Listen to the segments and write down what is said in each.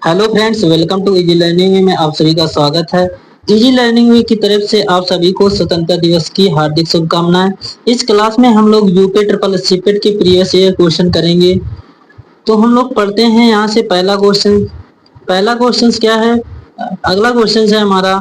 Hello friends, welcome to easy learning में आप सभी का स्वागत है। इजी लर्निंग में की तरफ से आप सभी को स्वतंत्रता दिवस की हार्दिक शुभकामनाएं। इस क्लास में हम लोग यूपी ट्रिपल सीपेट के प्रीवियस ईयर क्वेश्चन करेंगे। तो हम लोग पढ़ते हैं यहाँ से पहला क्वेश्चन क्या है। अगला क्वेश्चन है हमारा,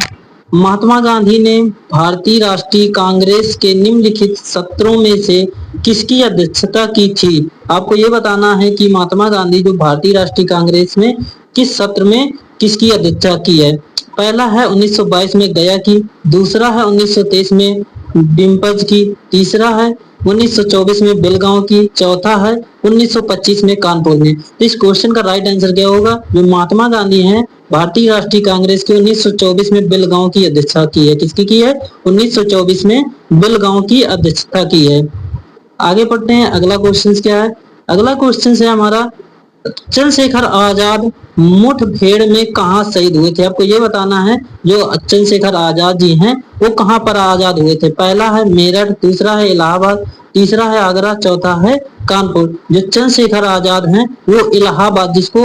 महात्मा गांधी ने भारतीय राष्ट्रीय कांग्रेस के निम्नलिखित सत्रों में से किसकी अध्यक्षता की थी। आपको ये बताना है कि महात्मा गांधी जो भारतीय राष्ट्रीय कांग्रेस में किस सत्र में किसकी अध्यक्षता की है। पहला है 1922 में गया की, दूसरा है 1923 में डिम्पज की, तीसरा है 1924 में बेलगांव की, चौथा है 1925 में कानपुर में। तो इस क्वेश्चन का राइट आंसर क्या होगा। जो महात्मा गांधी हैं भारतीय राष्ट्रीय कांग्रेस की 1924 में बेलगांव की अध्यक्षता की है। किसकी की है? 1924 में बेलगांव की अध्यक्षता की है। आगे पढ़ते हैं, अगला क्वेश्चन क्या है। अगला क्वेश्चन है हमारा, चंद्रशेखर आजाद मुठभेड़ में कहां शहीद हुए थे। आपको ये बताना है जो चंद्रशेखर आजाद जी हैं वो कहां पर आजाद हुए थे। पहला है मेरठ, दूसरा है इलाहाबाद, तीसरा है आगरा, चौथा है कानपुर। जो चंद्रशेखर आजाद हैं वो इलाहाबाद, जिसको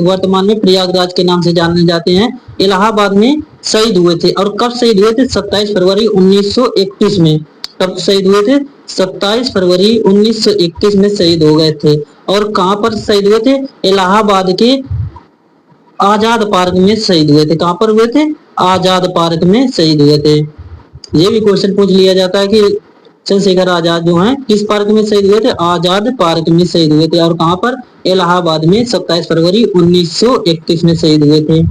वर्तमान में प्रयागराज के नाम से जाने जाते हैं, इलाहाबाद में शहीद हुए थे। और कब शहीद हुए थे? 27 फरवरी 1931 में। कब शहीद हुए थे? 27 फरवरी 1921 में शहीद हो गए थे। और कहां पर शहीद हुए थे? इलाहाबाद के आजाद पार्क में शहीद हुए थे। कहां पर हुए थे? आजाद पार्क में शहीद हुए थे। ये भी क्वेश्चन पूछ लिया जाता है कि चंद्रशेखर आजाद जो हैं किस पार्क में शहीद हुए थे? आजाद पार्क में शहीद हुए थे। और कहां पर? इलाहाबाद में 27 फरवरी 1921 में शहीद हुए थे।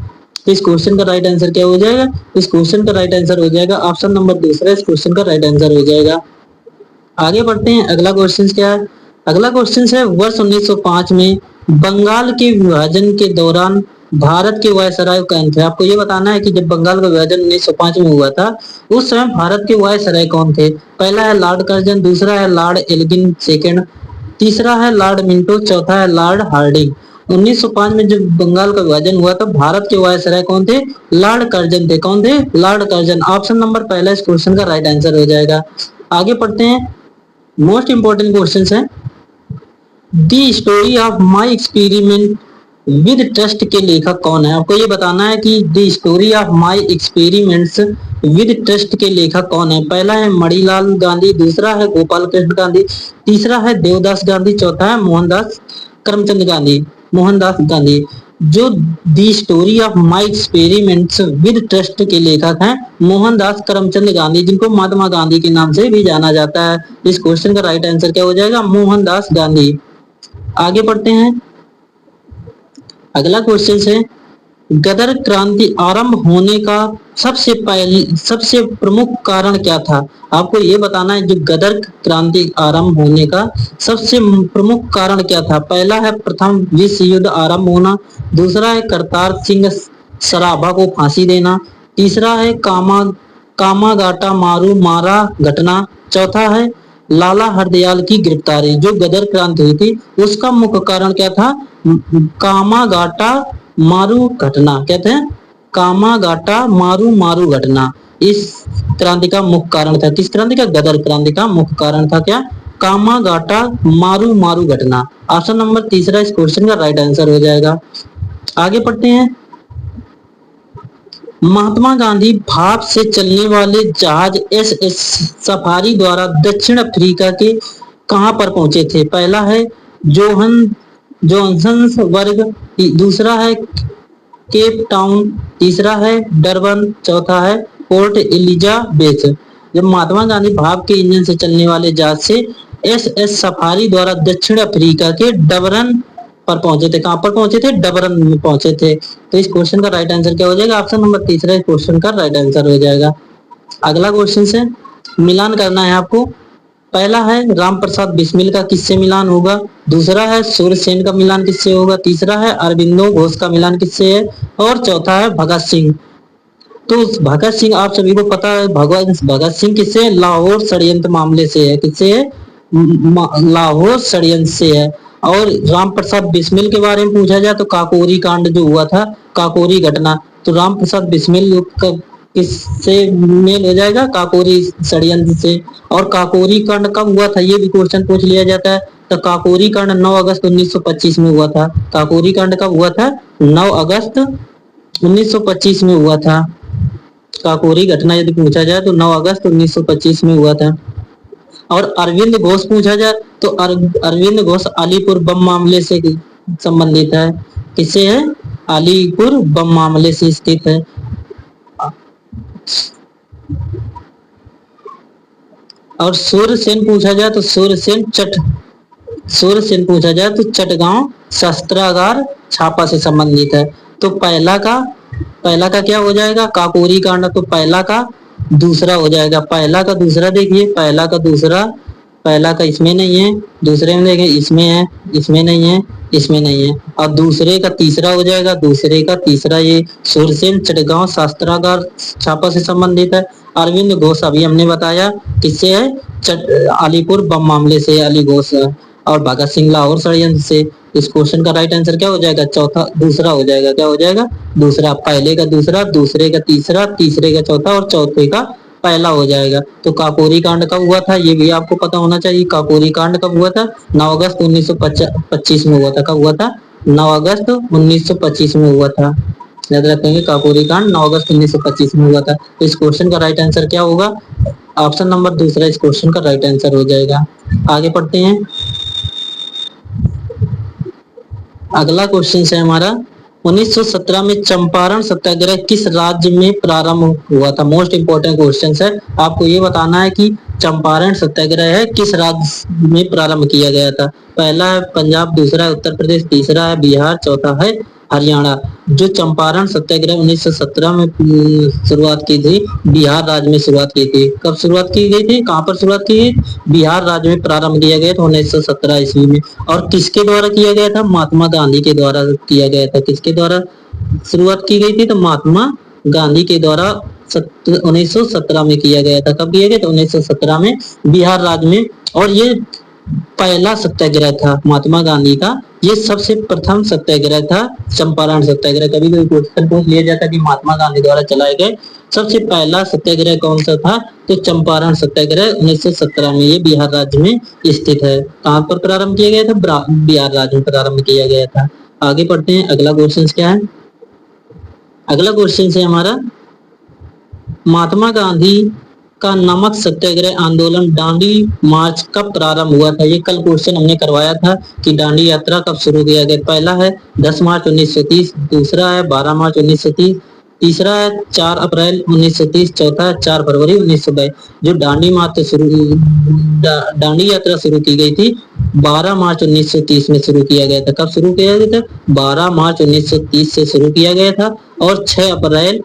तो इस क्वेश्चन का राइट आंसर क्या हो जाएगा? इस क्वेश्चन का राइट आंसर हो जाएगा ऑप्शन नंबर दूसरा। इस क्वेश्चन का राइट आंसर हो जाएगा। आगे बढ़ते हैं, अगला क्वेश्चन क्या है। अगला क्वेश्चन है, वर्ष 1905 में बंगाल के विभाजन के दौरान भारत के वायसराय कौन थे। आपको ये बताना है कि जब बंगाल का विभाजन 1905 में हुआ था उस समय भारत के वायसराय कौन थे। पहला है लॉर्ड कर्जन, दूसरा है लॉर्ड एल्गिन सेकंड, तीसरा है लॉर्ड मिंटो, चौथा है लॉर्ड हार्डिंग। 1905 में जब बंगाल का विभाजन हुआ तो भारत के वायसराय कौन थे? लॉर्ड कर्जन थे। कौन थे? Lord Curzon. ऑप्शन नंबर पहला इस क्वेश्चन का राइट आंसर हो जाएगा। आगे पढ़ते हैं, मोस्ट इंपोर्टेंट क्वेश्चन है, the story of my experiment with truth के लेखक कौन है। आपको ये बताना है कि the story of my experiments with truth के लेखक कौन है। पहला है मणिलाल गांधी, दूसरा है गोपाल कृष्ण गांधी, तीसरा है देवदास गांधी, चौथा है मोहनदास गांधी। जो the story of my experiments with truth के लेखक हैं मोहनदास करमचंद गांधी, जिनको महात्मा गांधी के नाम से भी जाना जाता है। इस क्वेश्चन का राइट आंसर क्या हो जाएगा? मोहनदास गांधी। आगे बढ़ते हैं, अगला क्वेश्चन है, गदर क्रांति आरंभ होने का सबसे प्रमुख कारण क्या था। आपको ये बताना है जो गदर क्रांति आरंभ होने का सबसे प्रमुख कारण क्या था। पहला है प्रथम विश्व युद्ध आरंभ होना, दूसरा है करतार सिंह सराभा को फांसी देना, तीसरा है कामागाटा मारू मारा घटना, चौथा है लाला हरदयाल की गिरफ्तारी। जो गदर क्रांति हुई थी उसका मुख्य कारण क्या था? कामागाटा मारू घटना। कहते हैं कामागाटा मारू घटना इस क्रांति का मुख्य कारण था। किस क्रांति का? गदर क्रांति का मुख्य कारण था क्या? कामागाटा मारू घटना। ऑप्शन नंबर तीसरा इस क्वेश्चन का राइट आंसर हो जाएगा। आगे पढ़ते हैं, महात्मा गांधी भाप से चलने वाले जहाज एसएस सफारी द्वारा दक्षिण अफ्रीका के कहां पर पहुंचे थे। पहला है जोहान्सबर्ग, दूसरा है केप टाउन, तीसरा है डरबन, चौथा है पोर्ट एलिजाबेथ। जब महात्मा गांधी भाप के इंजन से चलने वाले जहाज से एसएस सफारी द्वारा दक्षिण अफ्रीका के डबरन पर पहुंचे थे। कहां पर पहुंचे थे? डबरन में पहुंचे थे। तो इस क्वेश्चन का राइट आंसर क्या हो जाएगा? ऑप्शन नंबर तीसरा इस क्वेश्चन का राइट आंसर हो जाएगा। अगला क्वेश्चन से मिलान करना है आपको। पहला है राम प्रसाद बिस्मिल का किससे मिलान होगा, दूसरा है सूर्यसेन का मिलान किससे होगा, तीसरा है अरविंदो घोष का मिलान किससे है, और चौथा है भगत सिंह। तो भगत सिंह आप सभी को पता है, भगत सिंह किससे? लाहौर षड्यंत्र मामले से है। किससे है? लाहौर षड्यंत्र से है। और राम प्रसाद बिस्मिल के बारे में पूछा जाए तो काकोरी कांड जो हुआ था, काकोरी घटना, तो राम प्रसाद बिस्मिल किससे मेल हो जाएगा? काकोरी षड्यंत्र से। और काकोरी कांड कब हुआ था ये भी क्वेश्चन पूछ लिया जाता है। तो काकोरी कांड 9 अगस्त 1925 में हुआ था। काकोरी कांड कब हुआ था? 9 अगस्त 1925 में हुआ था। काकोरी घटना यदि पूछा जाए तो 9 अगस्त 1925 में हुआ था। और अरविंद घोष पूछा जाए तो अरविंद घोष अलीपुर बम मामले से संबंधित है। किससे है? अलीपुर बम मामले से स्थित है। और सूर्यसेन पूछा जाए तो सूर्यसेन पूछा जाए तो चटगांव शस्त्रागार छापा से संबंधित है। तो पहला का क्या हो जाएगा? काकोरी कांड। तो पहला का दूसरा हो जाएगा। पहला का दूसरा देखिए, पहला का दूसरा, पहला का इसमें नहीं है, दूसरे में देखिए इसमें है, इसमें नहीं है, इसमें नहीं है। और दूसरे का तीसरा हो जाएगा। दूसरे का तीसरा ये सूरसेन चटगांव शस्त्रागार छापा से संबंधित है। अरविंद घोष अभी हमने बताया किससे है? अलीपुर बम मामले से अली घोष है। और भगत सिंह लाहौर षड्यंत्र से। इस क्वेश्चन का राइट आंसर क्या हो जाएगा? चौथा, दूसरा हो जाएगा। क्या हो जाएगा? दूसरा। पहले का दूसरा, दूसरे का तीसरा, तीसरे का चौथा और चौथे का पहला हो जाएगा। तो काकोरी कांड कब हुआ था ये भी आपको पता होना चाहिए। काकोरी कांड कब हुआ था? 9 अगस्त 1925 में हुआ था। कब हुआ था? 9 अगस्त 1925 में हुआ था। याद रखेंगे, काकोरी कांड 9 अगस्त 1925 में हुआ था। तो इस क्वेश्चन का राइट आंसर क्या होगा? ऑप्शन नंबर दूसरा इस क्वेश्चन का राइट आंसर हो जाएगा। आगे पढ़ते हैं। अगला क्वेश्चन है हमारा 1917 में चंपारण सत्याग्रह किस राज्य में प्रारंभ हुआ था? मोस्ट इंपोर्टेंट क्वेश्चन है। आपको ये बताना है कि चंपारण सत्याग्रह है किस राज्य में प्रारंभ किया गया था। पहला है पंजाब, दूसरा है उत्तर प्रदेश, तीसरा है बिहार, चौथा है हरियाणा। जो चंपारण सत्याग्रह 1917 में शुरुआत की थी, बिहार राज्य में शुरुआत की थी। कब शुरुआत की गई थी? कहां पर शुरुआत की गई? बिहार राज्य में प्रारंभ किया गया था 1917 ईस्वी में। और किसके द्वारा किया गया था? महात्मा गांधी के द्वारा किया गया था। किसके द्वारा शुरुआत की गई थी? तो महात्मा गांधी के द्वारा 1917 में किया गया था। कब किया गया था? 1917 में बिहार राज्य में। और ये पहला सत्याग्रह था महात्मा गांधी का। ये सबसे प्रथम सत्याग्रह था चंपारण सत्याग्रह। कभी कभी क्वेश्चन पूछ लिया जाता कि महात्मा गांधी द्वारा चलाए गए सबसे पहला सत्याग्रह कौन सा था? तो चंपारण सत्याग्रह 1917 में ये बिहार राज्य में स्थित है। कहां पर प्रारंभ किया गया था? बिहार राज्य में प्रारंभ किया गया था। आगे पढ़ते हैं। अगला क्वेश्चन क्या है? अगला क्वेश्चन है हमारा महात्मा गांधी का नमक सत्याग्रह आंदोलन दांडी मार्च कब प्रारंभ हुआ था? ये कल क्वेश्चन हमने करवाया था कि दांडी यात्रा कब शुरू किया गया। पहला है 10 मार्च 1930, दूसरा है 12 मार्च 1930, तीसरा है 4 अप्रैल 1930, चौथा है 4 फरवरी 1922। जो दांडी मार्च शुरू दांडी यात्रा शुरू की गई थी 12 मार्च 1930 में शुरू किया गया था। कब शुरू किया गया था? 12 मार्च 1930 से शुरू किया गया था और 6 अप्रैल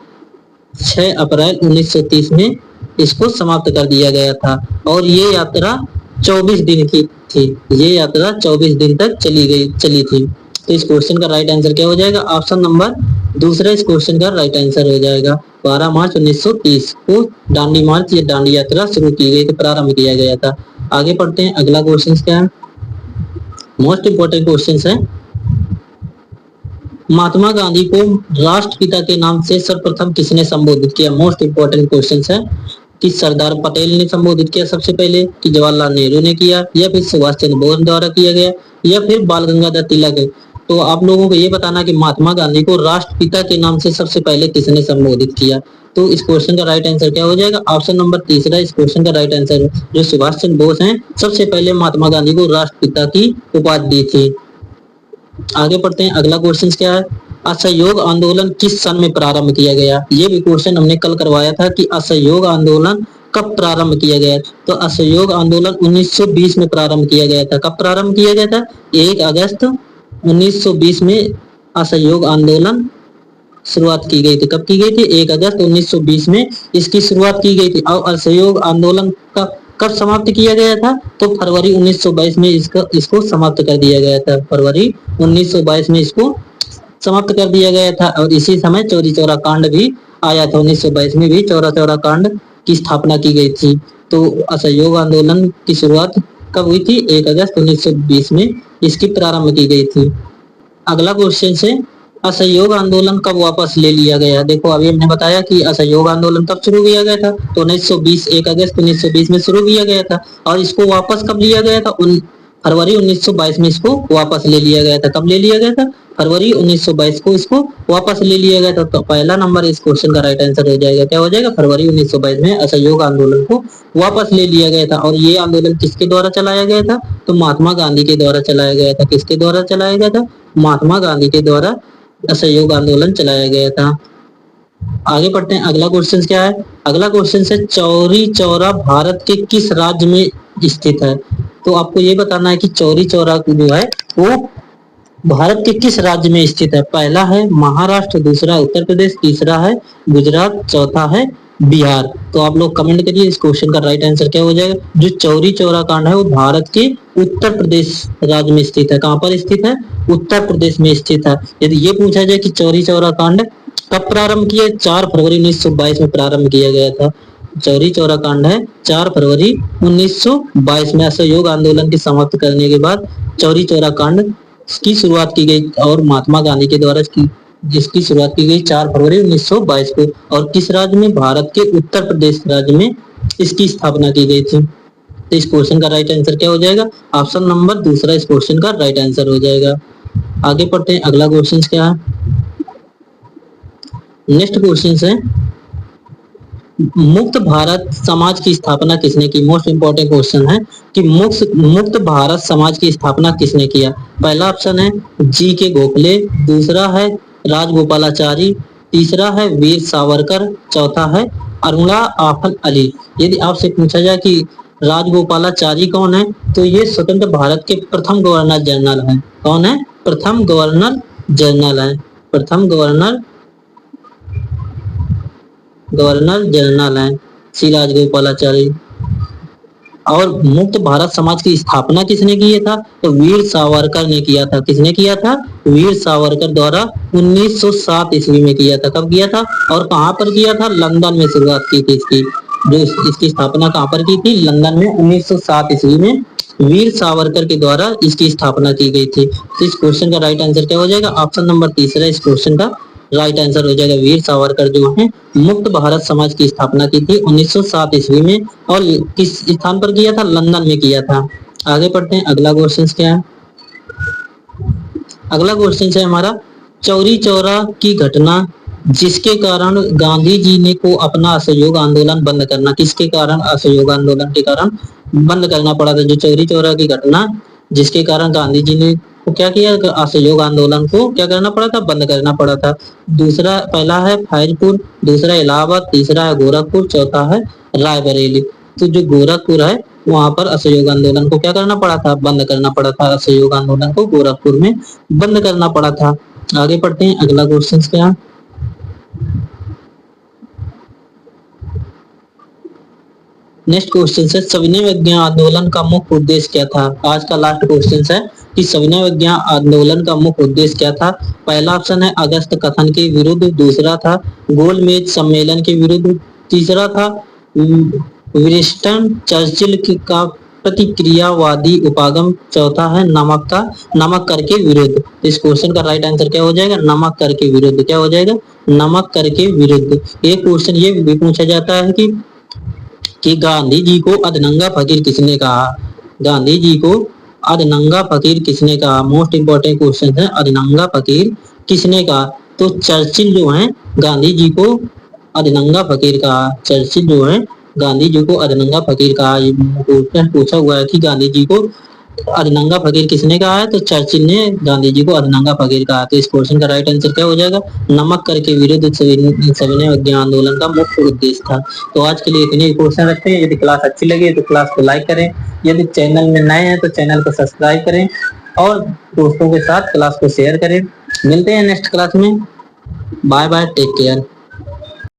1930 में इसको समाप्त कर दिया गया था। और ये यात्रा 24 दिन की थी। ये यात्रा 24 दिन तक चली थी। तो इस क्वेश्चन का राइट आंसर क्या हो जाएगा? ऑप्शन नंबर दूसरा इस क्वेश्चन का राइट आंसर हो जाएगा। 12 मार्च 1930 को दांडी मार्च या दांडी यात्रा शुरू की गई थी, प्रारंभ किया गया था। आगे पढ़ते हैं। अगला क्वेश्चन क्या है? मोस्ट इंपोर्टेंट क्वेश्चन है। महात्मा गांधी को राष्ट्रपिता के नाम से सर्वप्रथम किसने संबोधित किया? मोस्ट इंपोर्टेंट क्वेश्चन है कि सरदार पटेल ने संबोधित किया सबसे पहले, कि जवाहरलाल नेहरू ने किया, या फिर सुभाष चंद्र बोस द्वारा किया गया, या फिर बाल गंगाधर तिलक। तो आप लोगों को ये बताना कि महात्मा गांधी को राष्ट्रपिता के नाम से सबसे पहले किसने संबोधित किया। तो इस क्वेश्चन का राइट आंसर क्या हो जाएगा? ऑप्शन नंबर तीसरा इस क्वेश्चन का राइट आंसर। जो सुभाष चंद्र बोस हैं सबसे पहले महात्मा गांधी को राष्ट्रपिता की उपाधि दी थी। आगे पढ़ते हैं। अगला क्वेश्चन क्या है? असहयोग आंदोलन किस सन में प्रारंभ किया गया? ये भी क्वेश्चन हमने कल करवाया था कि असहयोग आंदोलन कब प्रारंभ किया गया। तो असहयोग आंदोलन 1920 में प्रारंभ किया गया था। कब प्रारंभ किया गया था? 1 अगस्त 1920 में असहयोग आंदोलन शुरुआत की गई थी। कब की गई थी? 1 अगस्त 1920 में इसकी शुरुआत की गई थी। और असहयोग आंदोलन का कब समाप्त किया गया था? तो फरवरी 1922 में इसको समाप्त कर दिया गया था। फरवरी 1922 में इसको समाप्त कर दिया गया था। और इसी समय चौरी चौरा कांड भी आया था। 1922 में भी चौरा चौरा कांड की स्थापना की गई थी। तो असहयोग आंदोलन की शुरुआत कब हुई थी? 1 अगस्त 1920 में इसकी प्रारंभ की गई थी। अगला क्वेश्चन से असहयोग आंदोलन कब वापस ले लिया गया? देखो अभी हमने बताया कि असहयोग आंदोलन कब शुरू किया गया था। तो 1920 1 अगस्त 1920 में शुरू किया गया था। और इसको वापस कब लिया गया था? फरवरी 1922 में इसको वापस ले लिया गया था। कब ले लिया गया था? फरवरी 1922 को इसको वापस ले लिया गया था। तो पहला नंबर इस क्वेश्चन का राइट आंसर हो जाएगा। क्या हो जाएगा? फरवरी 1922 में असहयोग आंदोलन को वापस ले लिया गया था। और ये आंदोलन किसके द्वारा चलाया गया था? तो महात्मा गांधी के द्वारा चलाया गया था। किसके द्वारा चलाया गया था? महात्मा गांधी के द्वारा असहयोग आंदोलन चलाया गया था। आगे बढ़ते हैं। अगला क्वेश्चन क्या है? अगला क्वेश्चन है चौरी चौरा भारत के किस राज्य में स्थित है? तो आपको ये बताना है कि चौरी चौरा जो है वो भारत के किस राज्य में स्थित है? पहला है महाराष्ट्र, दूसरा उत्तर प्रदेश, तीसरा है गुजरात, चौथा है बिहार। तो आप लोग कमेंट करिए इस क्वेश्चन का राइट आंसर क्या हो जाएगा। जो चौरी चौरा कांड है वो भारत के उत्तर प्रदेश राज्य में स्थित है। कहां पर स्थित है? उत्तर प्रदेश में स्थित है। यदि ये पूछा जाए कि चौरी चौरा कांड कब प्रारंभ किया? 4 फरवरी 1922 में प्रारंभ किया गया था। चौरी चौरा कांड है 4 फरवरी 1922 में असहयोग आंदोलन की समाप्त करने के बाद चौरी चौरा कांड की शुरुआत की गई और महात्मा गांधी के द्वारा जिसकी शुरुआत की गई 4 फरवरी 1922 को। और किस राज्य में? भारत के उत्तर प्रदेश राज्य में इसकी स्थापना की गई थी। तो इस क्वेश्चन का राइट आंसर क्या हो जाएगा? ऑप्शन नंबर दूसरा इस क्वेश्चन का राइट आंसर हो जाएगा। आगे पढ़ते हैं। अगला क्वेश्चन क्या है? नेक्स्ट क्वेश्चन है मुक्त भारत समाज की स्थापना किसने की? मोस्ट इंपोर्टेंट क्वेश्चन है कि मुक्त भारत समाज की स्थापना किसने किया? पहला ऑप्शन है जी के गोखले, दूसरा है राजगोपालाचारी, तीसरा है वीर सावरकर, चौथा है अरुणा आफल अली। यदि आपसे पूछा जाए कि राजगोपालाचारी कौन है, तो ये स्वतंत्र भारत के प्रथम गवर्नर जनरल है। कौन है? प्रथम गवर्नर जनरल है। प्रथम गवर्नर जनरल है श्री राजगोपालाचारी। और मुक्त भारत समाज की स्थापना किसने की था? तो वीर सावरकर ने किया था। किसने किया था? वीर सावरकर द्वारा 1907 ईस्वी में किया था। कब किया था और कहां पर किया था? लंदन में शुरुआत की थी इसकी। जो इसकी स्थापना कहां पर की थी? लंदन में 1907 ईस्वी में वीर सावरकर के द्वारा इसकी स्थापना की गई थी। तो इस क्वेश्चन का राइट आंसर क्या हो जाएगा? ऑप्शन नंबर तीसरा इस क्वेश्चन का राइट आंसर हो जाएगा। वीर सावरकर जो है मुक्त भारत समाज की स्थापना की थी 1907 ईस्वी में। और किस स्थान पर किया था? लंदन में किया था। आगे पढ़ते हैं। अगला क्वेश्चन क्या है? अगला क्वेश्चन है हमारा चौरी चौरा की घटना जिसके कारण गांधी जी ने को अपना असहयोग आंदोलन बंद करना, किसके कारण? असहयोग आंदोलन के कारण बंद करना पड़ा था। जो चौरी चौरा की घटना जिसके कारण गांधी जी ने को क्या किया? असहयोग आंदोलन को क्या करना पड़ा था? बंद करना पड़ा था। दूसरा पहला है फैजपुर, दूसरा इलाहाबाद, तीसरा है गोरखपुर, चौथा है रायबरेली। तो जो गोरखपुर है वहां पर असहयोग आंदोलन को क्या करना पड़ा था? बंद करना पड़ा था। असहयोग आंदोलन को गोरखपुर में बंद करना पड़ा था। आगे पढ़ते हैं। अगला क्वेश्चन क्या है? नेक्स्ट क्वेश्चन है सविनय विज्ञान आंदोलन का मुख्य उद्देश्य क्या था? आज का लास्ट क्वेश्चन है कि सविनय विज्ञान आंदोलन का मुख्य उद्देश्य क्या था? पहला ऑप्शन है अगस्त कथन के विरुद्ध, दूसरा था गोलमेज सम्मेलन के विरुद्ध, तीसरा था विंस्टन चर्चिल का प्रतिक्रियावादी उपागम, चौथा है नमक कर के विरुद्ध। इस क्वेश्चन का राइट आंसर क्या हो जाएगा? नमक कर के विरुद्ध। क्या हो जाएगा? नमक कर के विरुद्ध। एक क्वेश्चन ये भी पूछा जाता है कि गांधी जी को अधनंगा फकीर किसने कहा? गांधी जी को अधनंगा फकीर किसने कहा? मोस्ट इंपोर्टेंट क्वेश्चन है अधनंगा फकीर किसने कहा? तो चर्चिल जो है गांधी जी को अधनंगा फकीर कहा। चर्चिल जो है गांधी जी को अधनंगा फकीर कहा। ये क्वेश्चन पूछा हुआ है कि गांधी जी को अधनंगा फकीर किसने कहा है? तो चर्चिल ने गांधी जी को अधनंगा फकीर कहा। तो इस क्वेश्चन का राइट आंसर क्या हो जाएगा? नमक कर के विरुद्ध सविनय विज्ञान आंदोलन का मुख्य उद्देश्य था। तो आज के लिए इतने क्वेश्चन रखते हैं। यदि क्लास अच्छी लगी तो क्लास को लाइक करें, यदि चैनल में नए हैं तो चैनल को सब्सक्राइब करें और दोस्तों के साथ क्लास को शेयर करें। मिलते हैं नेक्स्ट क्लास में। Bye bye, take care.